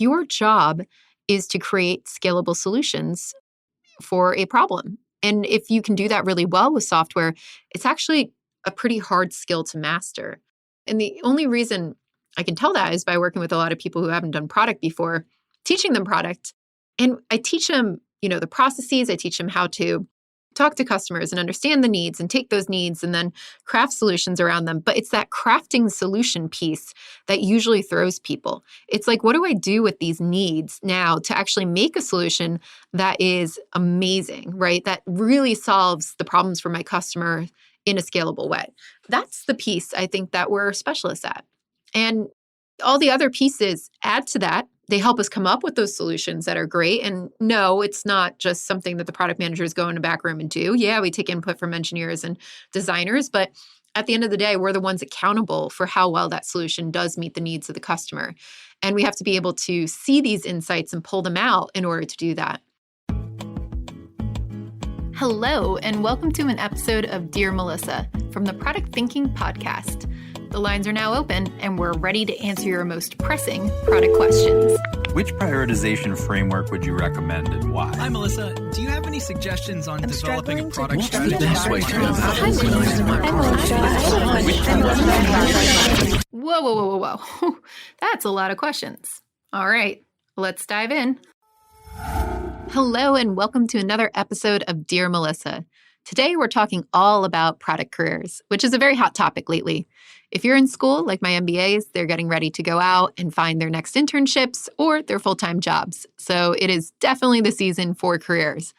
Like your job is to create scalable solutions for a problem. And if you can do that really well with software, it's actually a pretty hard skill to master. And the only reason I can tell that is by working with a lot of people who haven't done product before, teaching them product. And I teach them, the processes. I teach them how to talk to customers and understand the needs and take those needs and then craft solutions around them. But it's that crafting solution piece that usually throws people. It's like, what do I do with these needs now to actually make a solution that is amazing, right? That really solves the problems for my customer in a scalable way. That's the piece I think that we're specialists at. And all the other pieces add to that. They help us come up with those solutions that are great. And no, it's not just something that the product managers go in a back room and do. Yeah, we take input from engineers and designers, but at the end of the day, we're the ones accountable for how well that solution does meet the needs of the customer. And we have to be able to see these insights and pull them out in order to do that. Hello, and welcome to an episode of Dear Melissa from the Product Thinking Podcast. The lines are now open, and we're ready to answer your most pressing product questions. Which prioritization framework would you recommend and why? Hi, Melissa. Do you have any suggestions on developing a product strategy? Whoa. That's a lot of questions. All right, let's dive in. Hello, and welcome to another episode of Dear Melissa. Today, we're talking all about product careers, which is a very hot topic lately. If you're in school, like my MBAs, they're getting ready to go out and find their next internships or their full-time jobs. So it is definitely the season for careers.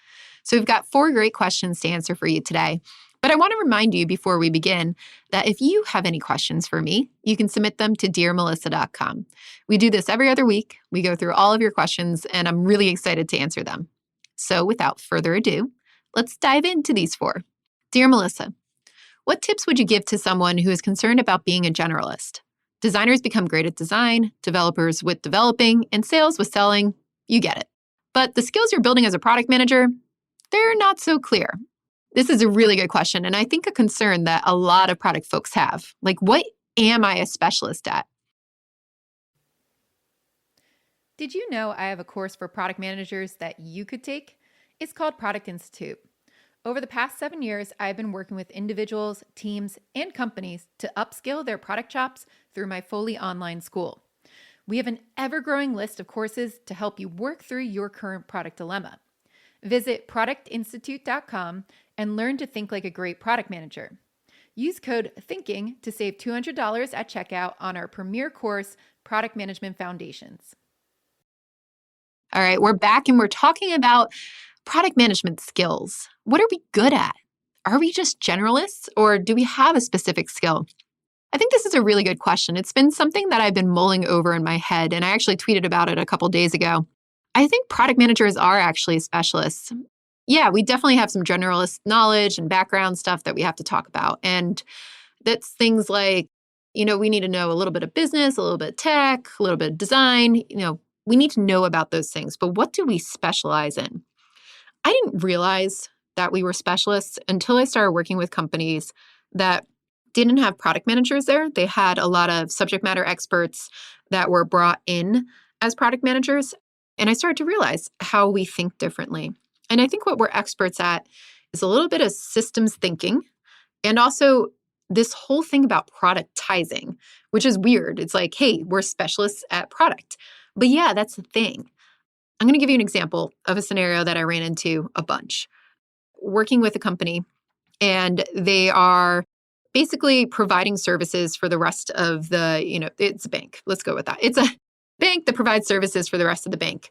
So we've got 4 great questions to answer for you today. But I want to remind you before we begin that if you have any questions for me, you can submit them to dearmelissa.com. We do this every other week. We go through all of your questions, and I'm really excited to answer them. So without further ado, let's dive into these 4. Dear Melissa, what tips would you give to someone who is concerned about being a generalist? Designers become great at design, developers with developing, and sales with selling. You get it. But the skills you're building as a product manager, they're not so clear. This is a really good question, and I think a concern that a lot of product folks have. Like, what am I a specialist at? Did you know I have a course for product managers that you could take? It's called Product Institute. Over the past 7 years, I've been working with individuals, teams, and companies to upskill their product chops through my fully online school. We have an ever-growing list of courses to help you work through your current product dilemma. Visit productinstitute.com and learn to think like a great product manager. Use code THINKING to save $200 at checkout on our premier course, Product Management Foundations. All right, we're back and we're talking about product management skills. What are we good at? Are we just generalists, or do we have a specific skill? I think this is a really good question. It's been something that I've been mulling over in my head, and I actually tweeted about it a couple days ago. I think product managers are actually specialists. Yeah, we definitely have some generalist knowledge and background stuff that we have to talk about. And that's things like, we need to know a little bit of business, a little bit of tech, a little bit of design. We need to know about those things. But what do we specialize in? I didn't realize that we were specialists until I started working with companies that didn't have product managers there. They had a lot of subject matter experts that were brought in as product managers. And I started to realize how we think differently. And I think what we're experts at is a little bit of systems thinking and also this whole thing about productizing, which is weird. It's like, hey, we're specialists at product. But yeah, that's the thing. I'm going to give you an example of a scenario that I ran into a bunch. Working with a company, and they are basically providing services for the rest of it's a bank. Let's go with that. It's a bank that provides services for the rest of the bank.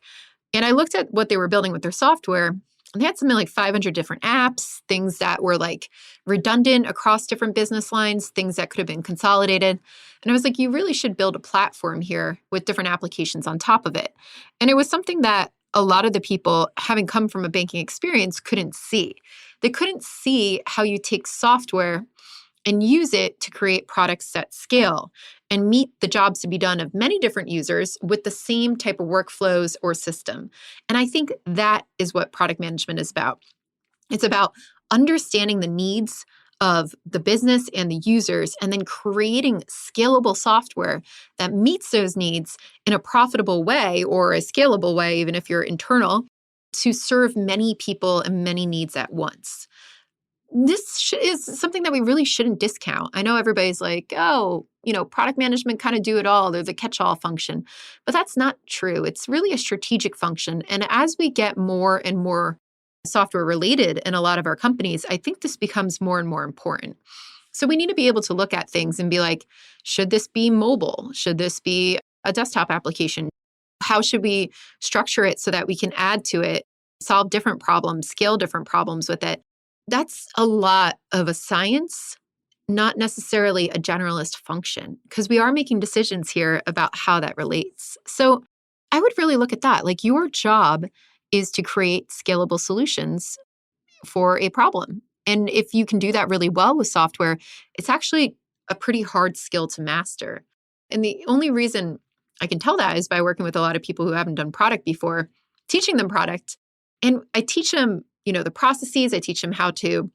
And I looked at what they were building with their software, and they had something like 500 different apps, things that were like redundant across different business lines, things that could have been consolidated. And I was like, you really should build a platform here with different applications on top of it. And it was something that a lot of the people, having come from a banking experience, couldn't see. They couldn't see how you take software and use it to create products that scale and meet the jobs to be done of many different users with the same type of workflows or system. And I think that is what product management is about. It's about understanding the needs of the business and the users, and then creating scalable software that meets those needs in a profitable way or a scalable way, even if you're internal, to serve many people and many needs at once. This is something that we really shouldn't discount. I know everybody's like, oh, product management kind of do it all. They're the catch-all function. But that's not true. It's really a strategic function. And as we get more and more software related in a lot of our companies, I think this becomes more and more important. So we need to be able to look at things and be like, should this be mobile? Should this be a desktop application? How should we structure it so that we can add to it, solve different problems, scale different problems with it? That's a lot of a science, not necessarily a generalist function, because we are making decisions here about how that relates. So I would really look at that. Like, your job is to create scalable solutions for a problem. And if you can do that really well with software, it's actually a pretty hard skill to master. And the only reason I can tell that is by working with a lot of people who haven't done product before, teaching them product. And I teach them, the processes. I teach them how to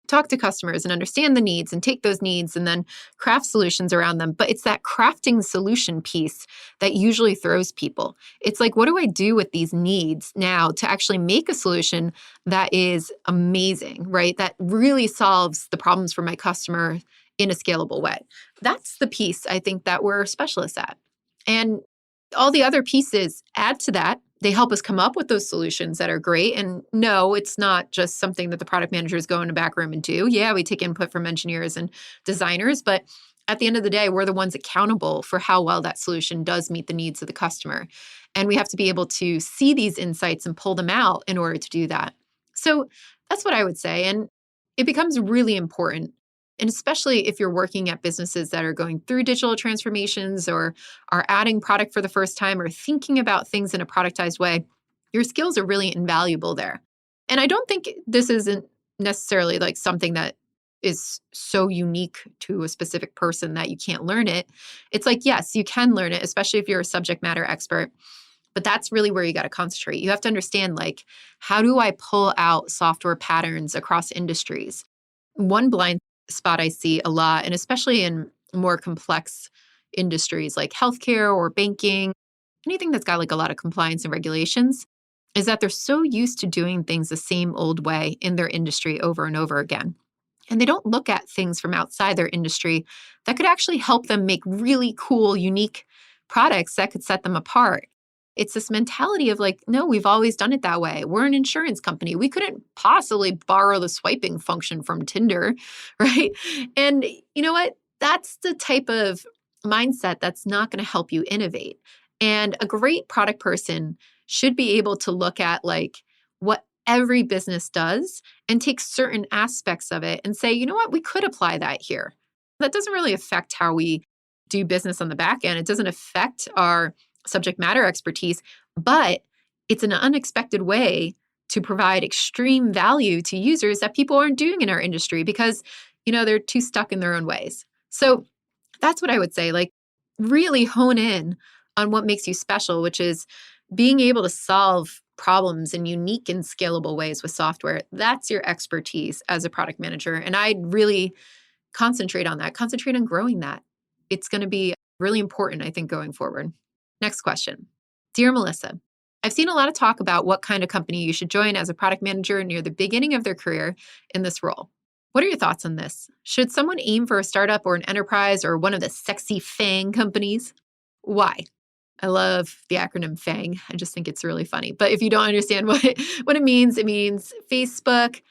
talk to customers and understand the needs and take those needs and then craft solutions around them. But it's that crafting solution piece that usually throws people. It's like, what do I do with these needs now to actually make a solution that is amazing, right? That really solves the problems for my customer in a scalable way. That's the piece I think that we're specialists at. And all the other pieces add to that. They help us come up with those solutions that are great. And no, it's not just something that the product managers go in a back room and do. Yeah, we take input from engineers and designers, but at the end of the day, we're the ones accountable for how well that solution does meet the needs of the customer. And we have to be able to see these insights and pull them out in order to do that. So that's what I would say. And it becomes really important. And especially if you're working at businesses that are going through digital transformations or are adding product for the first time or thinking about things in a productized way, your skills are really invaluable there. And I don't think this isn't necessarily like something that is so unique to a specific person that you can't learn it. It's like, yes, you can learn it, especially if you're a subject matter expert. But that's really where you got to concentrate. You have to understand, like, how do I pull out software patterns across industries? One blind spot I see a lot, and especially in more complex industries like healthcare or banking, anything that's got like a lot of compliance and regulations, is that they're so used to doing things the same old way in their industry over and over again. And they don't look at things from outside their industry that could actually help them make really cool, unique products that could set them apart. It's this mentality of like, no, we've always done it that way. We're an insurance company. We couldn't possibly borrow the swiping function from Tinder, right? And you know what? That's the type of mindset that's not going to help you innovate. And a great product person should be able to look at like what every business does and take certain aspects of it and say, you know what? We could apply that here. That doesn't really affect how we do business on the back end. It doesn't affect our subject matter expertise, but it's an unexpected way to provide extreme value to users that people aren't doing in our industry because, they're too stuck in their own ways. So that's what I would say, like really hone in on what makes you special, which is being able to solve problems in unique and scalable ways with software. That's your expertise as a product manager. And I'd really concentrate on that, concentrate on growing that. It's going to be really important, I think, going forward. Next question. Dear Melissa, I've seen a lot of talk about what kind of company you should join as a product manager near the beginning of their career in this role. What are your thoughts on this? Should someone aim for a startup or an enterprise or one of the sexy FAANG companies? Why? I love the acronym FAANG. I just think it's really funny. But if you don't understand what it means Facebook,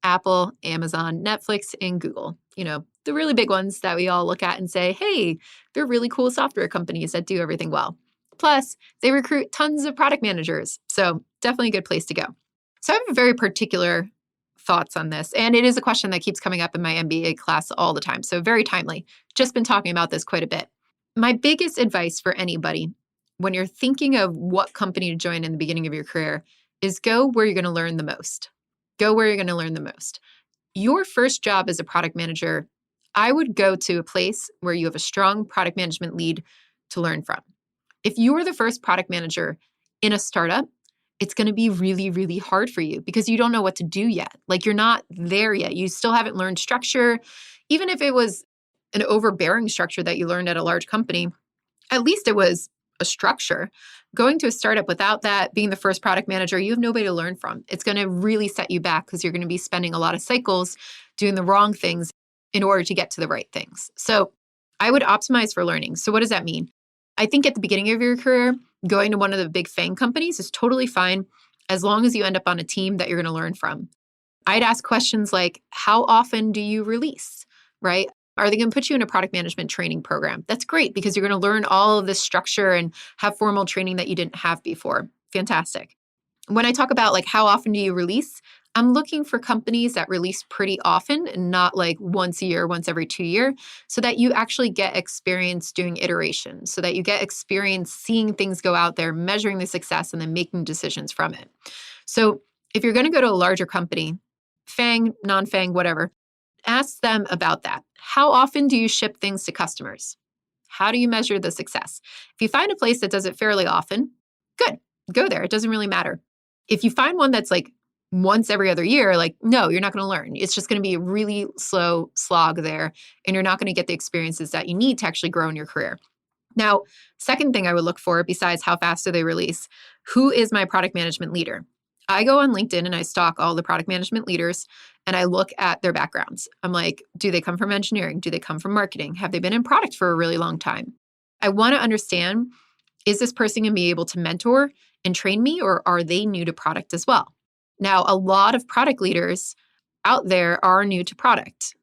Apple, Amazon, Netflix, and Google. The really big ones that we all look at and say, hey, they're really cool software companies that do everything well. Plus, they recruit tons of product managers. So definitely a good place to go. So I have very particular thoughts on this. And it is a question that keeps coming up in my MBA class all the time. So very timely. Just been talking about this quite a bit. My biggest advice for anybody when you're thinking of what company to join in the beginning of your career is go where you're going to learn the most. Go where you're going to learn the most. Your first job as a product manager, I would go to a place where you have a strong product management lead to learn from. If you are the first product manager in a startup it's going to be really, really hard for you because you don't know what to do yet. Like you're not there yet. You still haven't learned structure. Even if it was an overbearing structure that you learned at a large company, at least it was a structure. Going to a startup without that, being the first product manager, you have nobody to learn from. It's going to really set you back because you're going to be spending a lot of cycles doing the wrong things in order to get to the right things. So I would optimize for learning. So what does that mean? I think at the beginning of your career, going to one of the big FAANG companies is totally fine as long as you end up on a team that you're going to learn from. I'd ask questions like, how often do you release, right? Are they going to put you in a product management training program? That's great because you're going to learn all of this structure and have formal training that you didn't have before. Fantastic. When I talk about like how often do you release, I'm looking for companies that release pretty often and not like once a year, once every 2 years, so that you actually get experience doing iterations, so that you get experience seeing things go out there, measuring the success, and then making decisions from it. So if you're going to go to a larger company, FAANG, non-FAANG, whatever, ask them about that. How often do you ship things to customers? How do you measure the success? If you find a place that does it fairly often, good, go there. It doesn't really matter. If you find one that's like once every other year, like, no, you're not going to learn. It's just going to be a really slow slog there, and you're not going to get the experiences that you need to actually grow in your career. Now, second thing I would look for besides how fast do they release, who is my product management leader? I go on LinkedIn and I stalk all the product management leaders and I look at their backgrounds. I'm like, do they come from engineering? Do they come from marketing? Have they been in product for a really long time? I want to understand, is this person going to be able to mentor and train me, or are they new to product as well? Now, a lot of product leaders out there are new to product,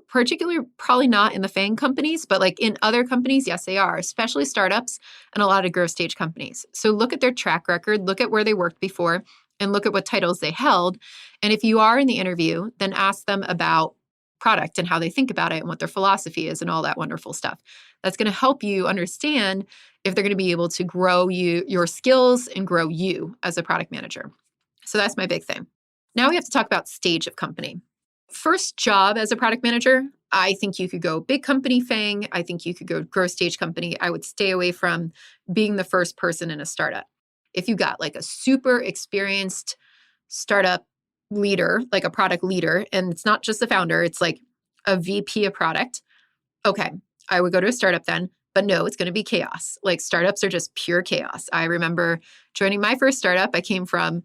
particularly probably not in the FAANG companies, but like in other companies, yes, they are, especially startups and a lot of growth stage companies. So look at their track record, look at where they worked before, and look at what titles they held. And if you are in the interview, then ask them about product and how they think about it and what their philosophy is and all that wonderful stuff. That's going to help you understand if they're going to be able to grow your skills and grow you as a product manager. So that's my big thing. Now we have to talk about stage of company. First job as a product manager, I think you could go big company FAANG. I think you could go growth stage company. I would stay away from being the first person in a startup. If you got like a super experienced startup leader, like a product leader, and it's not just the founder, it's like a VP of product, okay, I would go to a startup then. But no, it's going to be chaos. Like startups are just pure chaos. I remember joining my first startup. I came from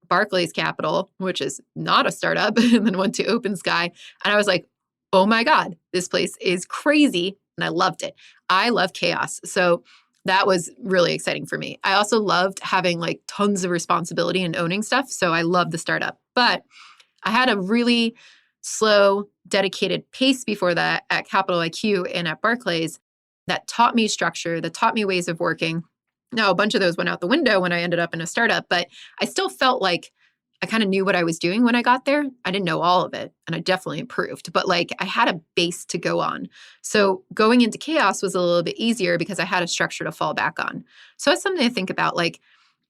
Barclays Capital, which is not a startup, and then went to Open Sky. And I was like, oh my God, this place is crazy. And I loved it. I love chaos. So that was really exciting for me. I also loved having like tons of responsibility and owning stuff. So I loved the startup. But I had a really slow, dedicated pace before that at Capital IQ and at Barclays that taught me structure, that taught me ways of working. Now, a bunch of those went out the window when I ended up in a startup, but I still felt like I kind of knew what I was doing when I got there. I didn't know all of it, and I definitely improved, but like I had a base to go on. So going into chaos was a little bit easier because I had a structure to fall back on. So that's something to think about, like,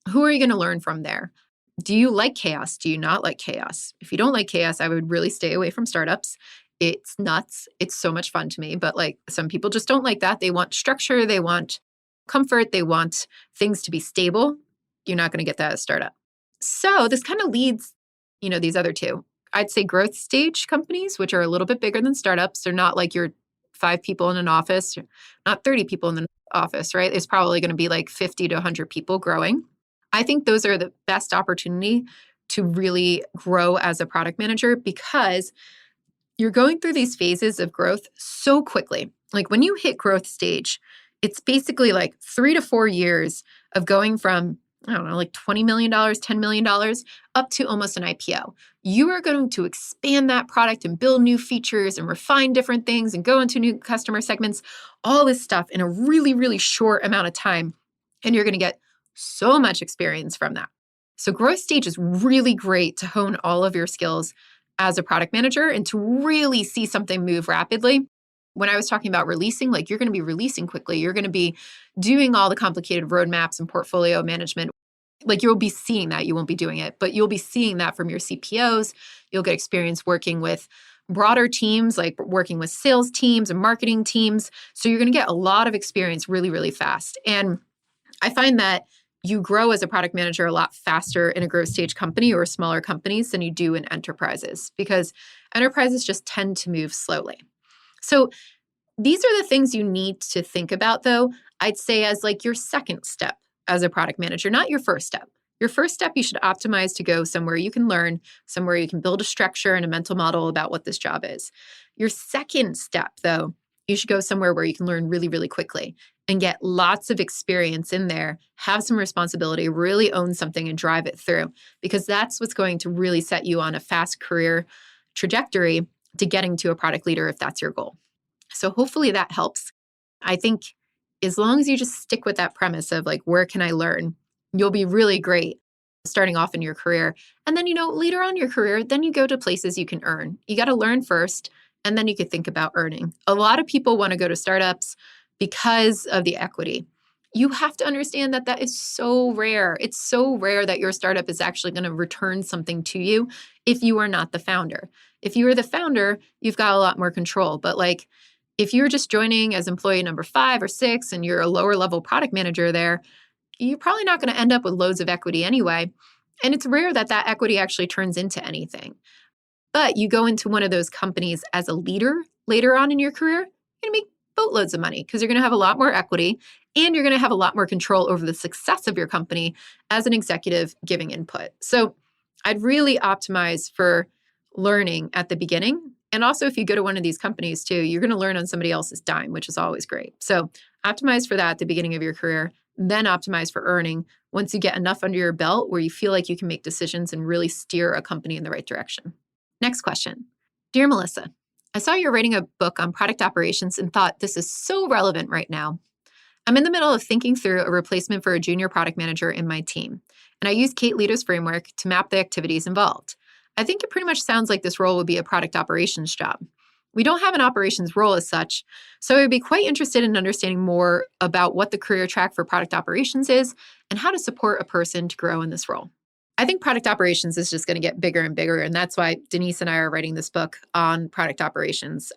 who are you going to learn from there? Do you like chaos? Do you not like chaos? If you don't like chaos, I would really stay away from startups. It's nuts. It's so much fun to me, but like some people just don't like that. They want structure. They want comfort. They want things to be stable. You're not going to get that at a startup. So this kind of leads, these other two. I'd say growth stage companies, which are a little bit bigger than startups. They're not like your 5 people in an office, not 30 people in the office, right? There's probably going to be like 50 to 100 people growing. I think those are the best opportunity to really grow as a product manager because you're going through these phases of growth so quickly. Like when you hit growth stage, it's basically like 3 to 4 years of going from, I don't know, like $20 million, $10 million up to almost an IPO. You are going to expand that product and build new features and refine different things and go into new customer segments, all this stuff in a really, really short amount of time. And you're going to get so much experience from that. So growth stage is really great to hone all of your skills as a product manager and to really see something move rapidly. When I was talking about releasing, like you're going to be releasing quickly. You're going to be doing all the complicated roadmaps and portfolio management. Like you'll be seeing that. You won't be doing it, but you'll be seeing that from your CPOs. You'll get experience working with broader teams, like working with sales teams and marketing teams. So you're going to get a lot of experience really, really fast. And I find that you grow as a product manager a lot faster in a growth stage company or smaller companies than you do in enterprises, because enterprises just tend to move slowly. So these are the things you need to think about, though, I'd say as like your second step as a product manager, not your first step. Your first step, you should optimize to go somewhere you can learn, somewhere you can build a structure and a mental model about what this job is. Your second step, though, you should go somewhere where you can learn really, really quickly and get lots of experience in there, have some responsibility, really own something and drive it through, because that's what's going to really set you on a fast career trajectory to getting to a product leader if that's your goal. So hopefully that helps. I think as long as you just stick with that premise of like, where can I learn? You'll be really great starting off in your career. And then, later on in your career, then you go to places you can earn. You got to learn first, and then you could think about earning. A lot of people want to go to startups because of the equity. You have to understand that that is so rare. It's so rare that your startup is actually going to return something to you if you are not the founder. If you are the founder, you've got a lot more control. But like, if you're just joining as employee number 5 or 6 and you're a lower level product manager there, you're probably not going to end up with loads of equity anyway. And it's rare that that equity actually turns into anything. But you go into one of those companies as a leader later on in your career, you're going to make boatloads of money because you're going to have a lot more equity and you're going to have a lot more control over the success of your company as an executive giving input. So I'd really optimize for learning at the beginning. And also, if you go to one of these companies too, you're going to learn on somebody else's dime, which is always great. So optimize for that at the beginning of your career, then optimize for earning once you get enough under your belt where you feel like you can make decisions and really steer a company in the right direction. Next question. Dear Melissa, I saw you're writing a book on product operations and thought this is so relevant right now. I'm in the middle of thinking through a replacement for a junior product manager in my team, and I use Kate Leto's framework to map the activities involved. I think it pretty much sounds like this role would be a product operations job. We don't have an operations role as such, so I would be quite interested in understanding more about what the career track for product operations is and how to support a person to grow in this role. I think product operations is just going to get bigger and bigger, and that's why Denise and I are writing this book on product operations.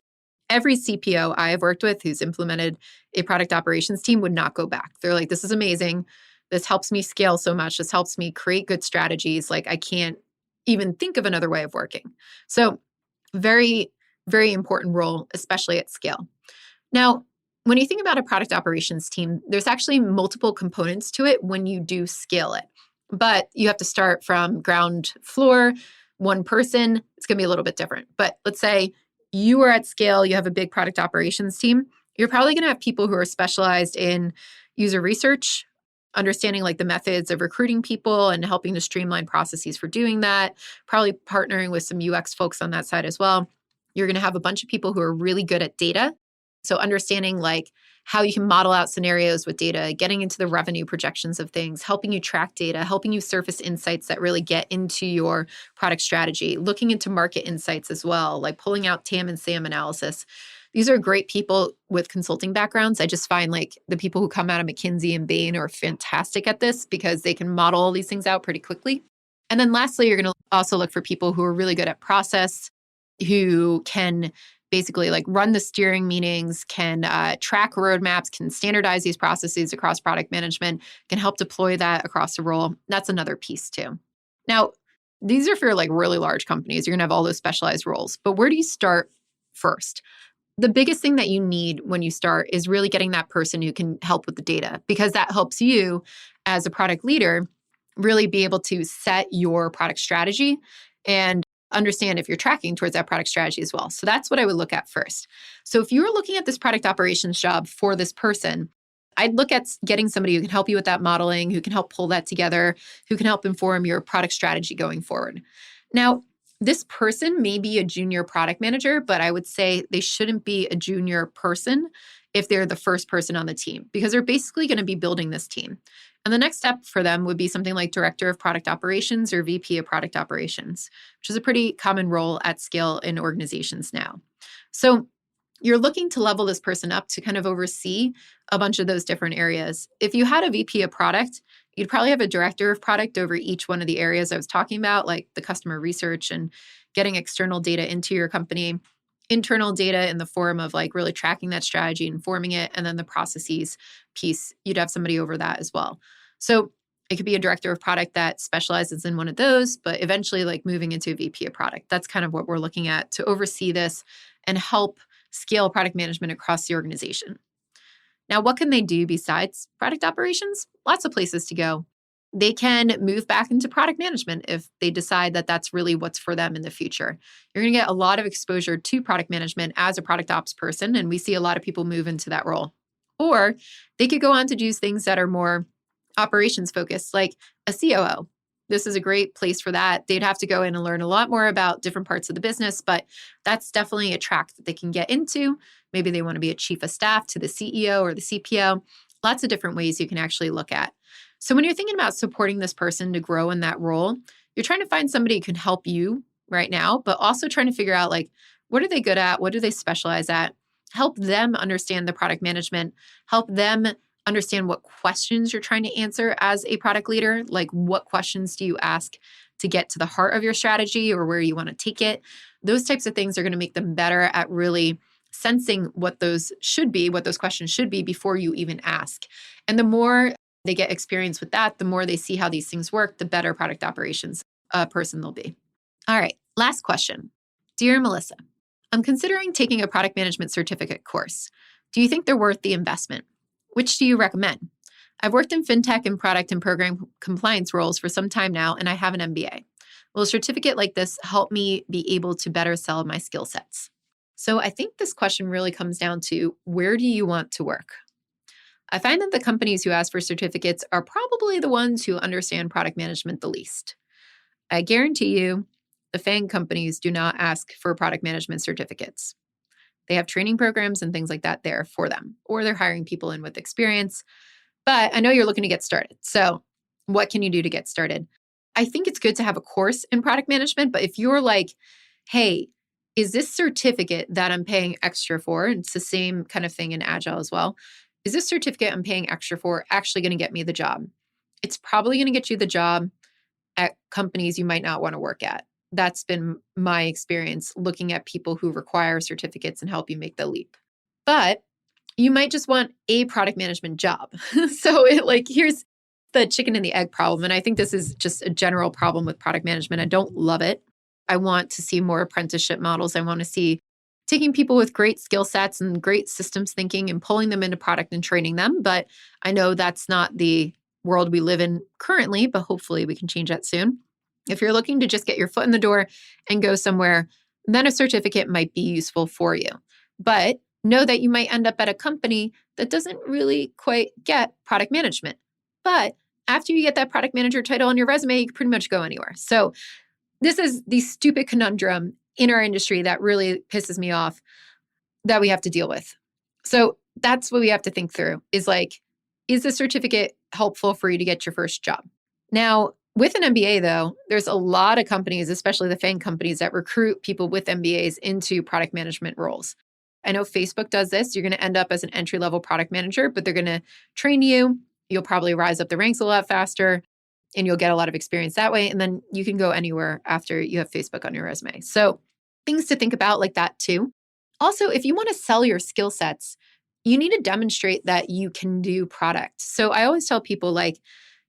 Every CPO I have worked with who's implemented a product operations team would not go back. They're like, this is amazing. This helps me scale so much. This helps me create good strategies. Like, I can't even think of another way of working. So very, very important role, especially at scale. Now, when you think about a product operations team, there's actually multiple components to it when you do scale it. But you have to start from ground floor, one person. It's going to be a little bit different. But let's say you are at scale, you have a big product operations team. You're probably going to have people who are specialized in user research, understanding like the methods of recruiting people and helping to streamline processes for doing that, probably partnering with some UX folks on that side as well. You're going to have a bunch of people who are really good at data. So understanding like how you can model out scenarios with data, getting into the revenue projections of things, helping you track data, helping you surface insights that really get into your product strategy, looking into market insights as well, like pulling out TAM and SAM analysis. These are great people with consulting backgrounds. I just find like the people who come out of McKinsey and Bain are fantastic at this because they can model all these things out pretty quickly. And then lastly, you're going to also look for people who are really good at process, who can basically like run the steering meetings, can track roadmaps, can standardize these processes across product management, can help deploy that across the role. That's another piece too. Now, these are for like really large companies. You're going to have all those specialized roles. But where do you start first? The biggest thing that you need when you start is really getting that person who can help with the data, because that helps you as a product leader really be able to set your product strategy and understand if you're tracking towards that product strategy as well. So that's what I would look at first. So if you were looking at this product operations job for this person, I'd look at getting somebody who can help you with that modeling, who can help pull that together, who can help inform your product strategy going forward. Now, this person may be a junior product manager, but I would say they shouldn't be a junior person if they're the first person on the team, because they're basically going to be building this team. And the next step for them would be something like Director of Product Operations or VP of Product Operations, which is a pretty common role at scale in organizations now. So you're looking to level this person up to kind of oversee a bunch of those different areas. If you had a VP of product, you'd probably have a director of product over each one of the areas I was talking about, like the customer research and getting external data into your company, internal data in the form of like really tracking that strategy, informing it, and then the processes piece, you'd have somebody over that as well. So It could be a director of product that specializes in one of those, but eventually like moving into a VP of product. That's kind of what we're looking at to oversee this and help scale product management across the organization. Now, what can they do besides product operations? Lots of places to go. They can move back into product management if they decide that that's really what's for them in the future. You're going to get a lot of exposure to product management as a product ops person, and we see a lot of people move into that role. Or they could go on to do things that are more operations focused, like a COO. This is a great place for that. They'd have to go in and learn a lot more about different parts of the business, but that's definitely a track that they can get into. Maybe they want to be a chief of staff to the CEO or the CPO. Lots of different ways you can actually look at. So when you're thinking about supporting this person to grow in that role, you're trying to find somebody who can help you right now, but also trying to figure out like, what are they good at? What do they specialize at? Help them understand the product management, help them understand what questions you're trying to answer as a product leader. Like, what questions do you ask to get to the heart of your strategy or where you want to take it? Those types of things are going to make them better at really sensing what those should be, what those questions should be before you even ask. And the more they get experience with that, the more they see how these things work, the better product operations person they'll be. All right, last question. Dear Melissa, I'm considering taking a product management certificate course. Do you think they're worth the investment? Which do you recommend? I've worked in fintech and product and program compliance roles for some time now, and I have an MBA. Will a certificate like this help me be able to better sell my skill sets? So I think this question really comes down to, where do you want to work? I find that the companies who ask for certificates are probably the ones who understand product management the least. I guarantee you, the FAANG companies do not ask for product management certificates. They have training programs and things like that there for them, or they're hiring people in with experience. But I know you're looking to get started. So what can you do to get started? I think it's good to have a course in product management, but if you're like, hey, is this certificate that I'm paying extra for, and it's the same kind of thing in Agile as well, is this certificate I'm paying extra for actually going to get me the job? It's probably going to get you the job at companies you might not want to work at. That's been my experience looking at people who require certificates and help you make the leap. But you might just want a product management job. So here's the chicken and the egg problem. And I think this is just a general problem with product management. I don't love it. I want to see more apprenticeship models. I want to see taking people with great skill sets and great systems thinking and pulling them into product and training them. But I know that's not the world we live in currently, but hopefully we can change that soon. If you're looking to just get your foot in the door and go somewhere, then a certificate might be useful for you. But know that you might end up at a company that doesn't really quite get product management. But after you get that product manager title on your resume, you can pretty much go anywhere. So this is the stupid conundrum in our industry that really pisses me off that we have to deal with. So that's what we have to think through is like, is the certificate helpful for you to get your first job? Now, with an MBA, though, there's a lot of companies, especially the FAANG companies, that recruit people with MBAs into product management roles. I know Facebook does this. You're going to end up as an entry-level product manager, but they're going to train you. You'll probably rise up the ranks a lot faster, and you'll get a lot of experience that way. And then you can go anywhere after you have Facebook on your resume. So things to think about like that too. Also, if you want to sell your skill sets, you need to demonstrate that you can do product. So I always tell people like,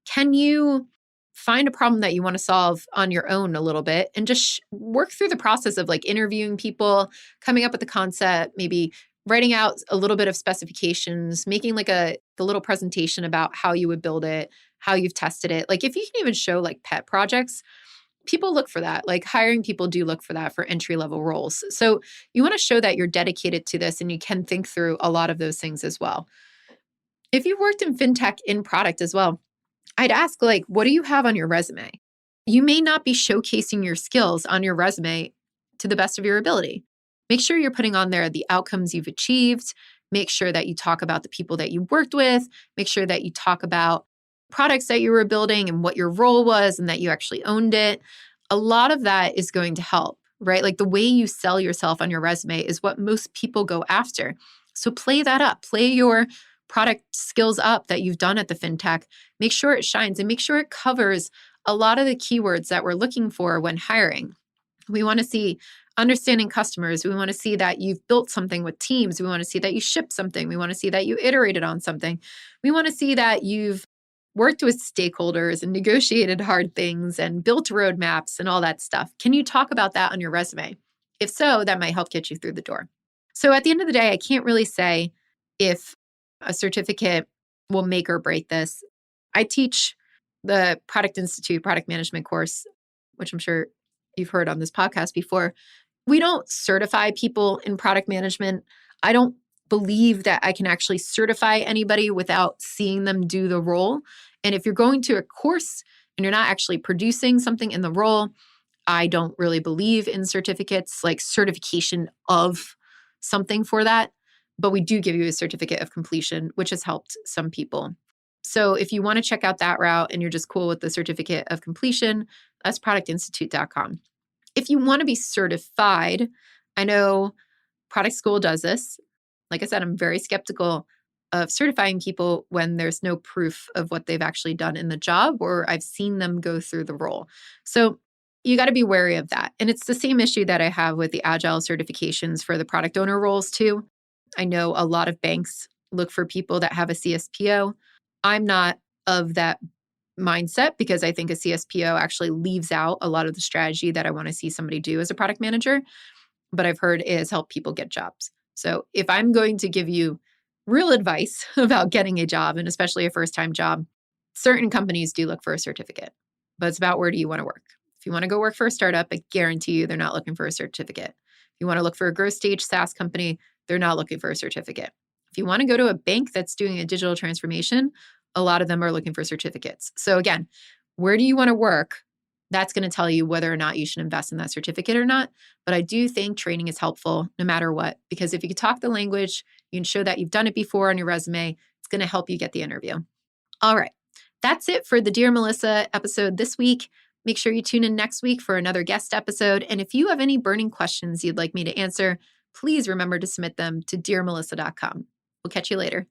can you find a problem that you want to solve on your own a little bit and just work through the process of like interviewing people, coming up with the concept, maybe writing out a little bit of specifications, making like a little presentation about how you would build it, how you've tested it. Like if you can even show like pet projects, people look for that. Like hiring people do look for that for entry-level roles. So you want to show that you're dedicated to this and you can think through a lot of those things as well. If you've worked in fintech in product as well, I'd ask like, what do you have on your resume? You may not be showcasing your skills on your resume to the best of your ability. Make sure you're putting on there the outcomes you've achieved. Make sure that you talk about the people that you worked with. Make sure that you talk about products that you were building and what your role was and that you actually owned it. A lot of that is going to help, right? Like the way you sell yourself on your resume is what most people go after. So play that up. Play your product skills up that you've done at the fintech. Make sure it shines and make sure it covers a lot of the keywords that we're looking for when hiring. We want to see understanding customers. We want to see that you've built something with teams. We want to see that you shipped something. We want to see that you iterated on something. We want to see that you've worked with stakeholders and negotiated hard things and built roadmaps and all that stuff. Can you talk about that on your resume? If so, that might help get you through the door. So at the end of the day, I can't really say if a certificate will make or break this. I teach the Product Institute product management course, which I'm sure you've heard on this podcast before. We don't certify people in product management. I don't believe that I can actually certify anybody without seeing them do the role. And if you're going to a course and you're not actually producing something in the role, I don't really believe in certificates, like certification of something for that. But we do give you a certificate of completion, which has helped some people. So if you want to check out that route and you're just cool with the certificate of completion, that's productinstitute.com. If you want to be certified, I know Product School does this. Like I said, I'm very skeptical of certifying people when there's no proof of what they've actually done in the job or I've seen them go through the role. So you got to be wary of that. And it's the same issue that I have with the Agile certifications for the product owner roles too. I know a lot of banks look for people that have a CSPO. I'm not of that mindset because I think a CSPO actually leaves out a lot of the strategy that I want to see somebody do as a product manager. But I've heard it has helped people get jobs. So if I'm going to give you real advice about getting a job, and especially a first-time job, certain companies do look for a certificate. But it's about where do you want to work. If you want to go work for a startup, I guarantee you they're not looking for a certificate. If you want to look for a growth stage SaaS company, they're not looking for a certificate. If you want to go to a bank that's doing a digital transformation, a lot of them are looking for certificates. So again, where do you want to work? That's going to tell you whether or not you should invest in that certificate or not. But I do think training is helpful no matter what, because if you can talk the language, you can show that you've done it before on your resume, it's going to help you get the interview. All right. That's it for the Dear Melissa episode this week. Make sure you tune in next week for another guest episode. And if you have any burning questions you'd like me to answer, please remember to submit them to dearmelissa.com. We'll catch you later.